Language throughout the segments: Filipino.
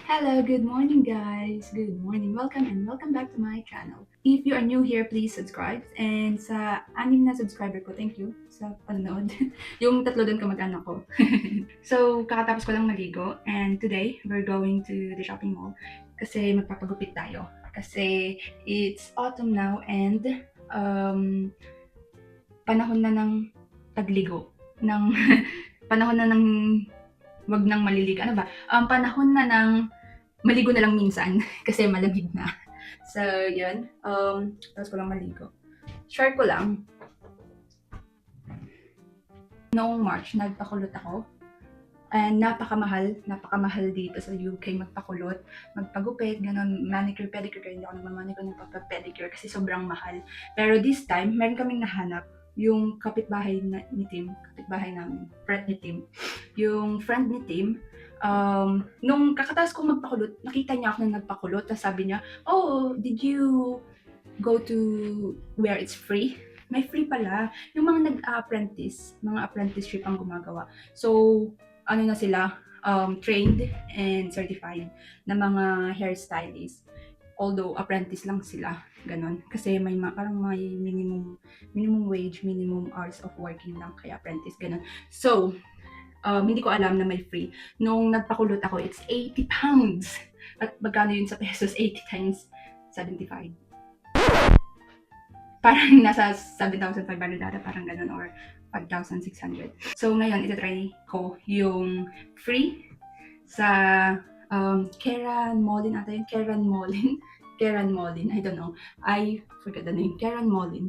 Hello, good morning guys! Good morning, welcome and welcome back to my channel. If you are new here, please subscribe. And sa anim na subscriber ko, thank you sa panonood. Yung tatlo doon kamag-anak ko. So, kakatapos ko lang maligo and today, we're going to the shopping mall kasi magpapagupit tayo. Kasi it's autumn now and panahon na ng tagligo. Panahon na ng wag nang maliligo. Ano ba? Panahon na ng maligo na lang minsan kasi malamig na. So, yun. Tapos ko lang maligo. Share ko lang. Noong March, nagpakulot ako. And napakamahal dito sa UK magpakulot, magpagupit, ganun, manicure, pedicure, kaya hindi ako nagmamanicure, nagpapapedicure kasi sobrang mahal. Pero this time, meron kaming nahanap, yung kapitbahay namin, friend ni Tim. Yung friend ni Tim, nung kakataas kong magpakulot, nakita niya ako na nagpakulot, tapos sabi niya, "Oh, did you go to where it's free?" May free pala. Yung mga nag-apprentice, mga apprenticeship ang gumagawa. So, ano na sila, trained and certified na mga hairstylist. Although apprentice lang sila, ganon. Kasi may parang may minimum wage, minimum hours of working lang kaya apprentice, ganon. So, hindi ko alam na may free. Nung nagpakulot ako, it's 80 pounds. At magkano yun sa pesos? 80 times 75. Parang nasa 7,500 data, parang ganun, or 5,600. So, ngayon, itatry ko yung free sa Karen Molin ata yun. Karen Molin, I don't know. I forgot the name. Karen Molin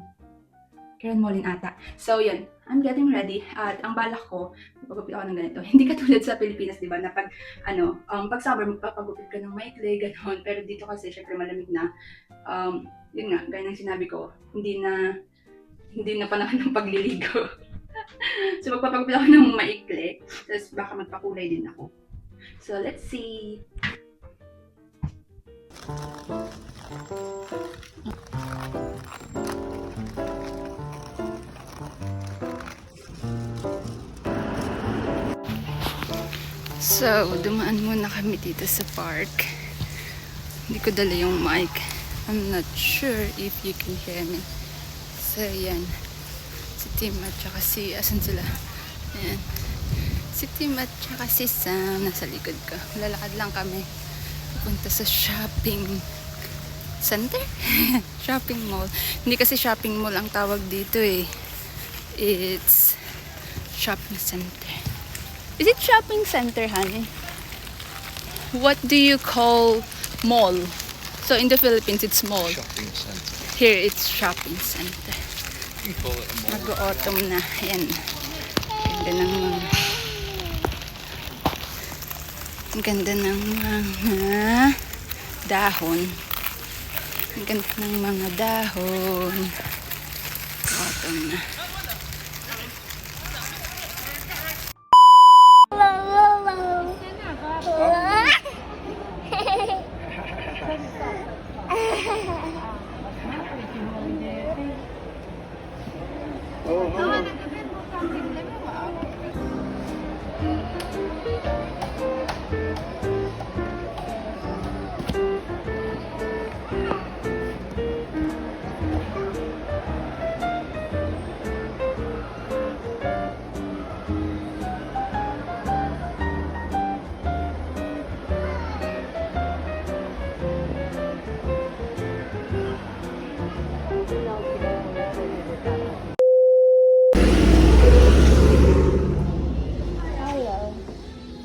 ata. So, yun. I'm getting ready. At ang balak ko, magpagupit ako ng ganito. Hindi katulad sa Pilipinas, di ba, na pag summer, magpapagupit ka ng maikli, gano'n. Pero dito kasi, syempre, malamig na. Yun nga, gaya ng sinabi ko, hindi na panahon ng pagliligo. So, magpapagupit ako ng maikli, tapos baka magpakulay din ako. So, let's see. So, dumaan muna kami dito sa park. Hindi ko dala yung mic. I'm not sure if you can hear me. So, yan. Si Tim at saka asan sila? Ayan. Si Tim at saka si Sam nasa likod ko. Lalakad lang kami. Pupunta sa shopping center? Shopping mall. Hindi kasi shopping mall ang tawag dito eh. It's shopping center. Is it shopping center, honey? What do you call mall? So in the Philippines, it's mall. Shopping center. Here, it's shopping center. You call it a mall. Mag-autumn na. Ayan. Ganda ng mga... Ang ganda ng mga dahon. Ang ganda ng mga dahon. Autumn na.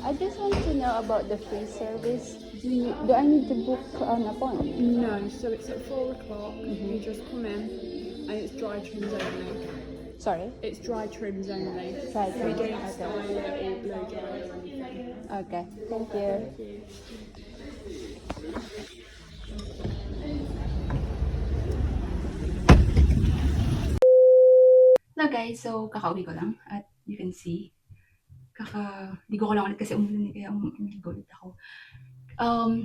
I just want to know about the free service. Do I need to book an appointment? No, so it's at 4 o'clock. You just come in, and it's dry trims only. Sorry? It's dry trims only. Dry We trims, don't okay. style it or blow dry or anything. Okay, thank you. Hello guys, so kakauwi ko lang at you can see, ligo ko lang ulit kasi umulan kaya umigo ulit ako.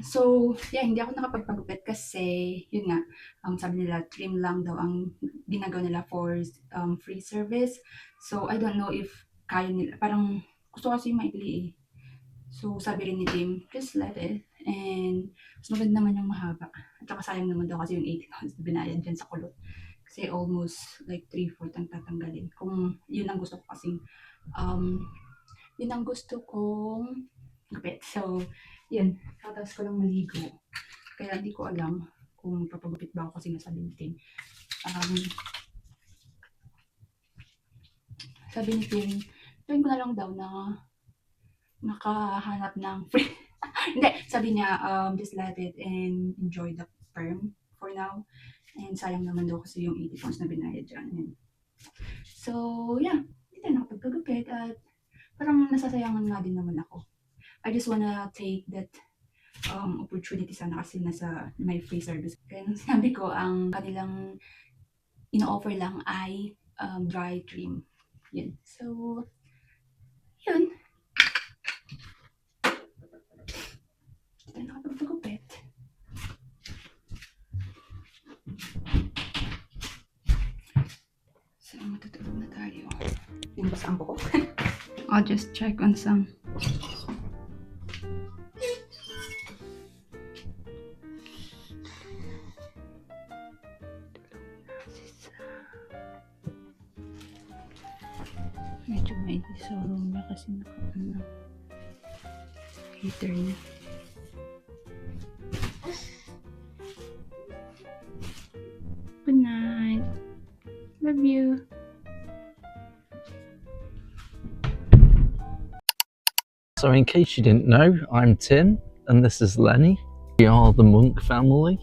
So, yeah, hindi ako nakapagpagupit kasi, yun nga, sabi nila, trim lang daw ang ginagawa nila for free service. So, I don't know if kaya nila, parang gusto kasi maikli eh. So, sabi rin ni Tim, just let it. And mas maganda naman yung mahaba. At saka sayang naman daw kasi yung 80 pounds na binayad dyan sa kulot. Kasi almost like 3/4 ang tatanggalin. Kung yun ang gusto ko kasing yun ang gusto kong gupit. So, yun. Tapos ko lang maligo. Kaya hindi ko alam kung papagupit ba ako kasi nasa linting. Sabi ni Tim, tuwing ko na lang daw na makahanap ng free. Hindi, sabi niya, just let it and enjoy the perm for now. And sayang naman daw kasi yung 80 pounds na binayad dyan. Yun. So, yeah. Hindi tayo nakapagpagupit at parang nasasayangan nga din naman ako. I just wanna take that opportunity sana kasi nasa my free service. Kaya nung sinabi ko, ang kanilang ino-offer lang ay dry trim. Yun. So, yun. Hindi tayo nakapagpagupit. So, matutulog na tayo. Yung basa ang buhok. I'll just check on some. Medyo may sa room niya kasi heater niya. Good night. Love you. So in case you didn't know, I'm Tim and this is Lenny. We are the Monk family.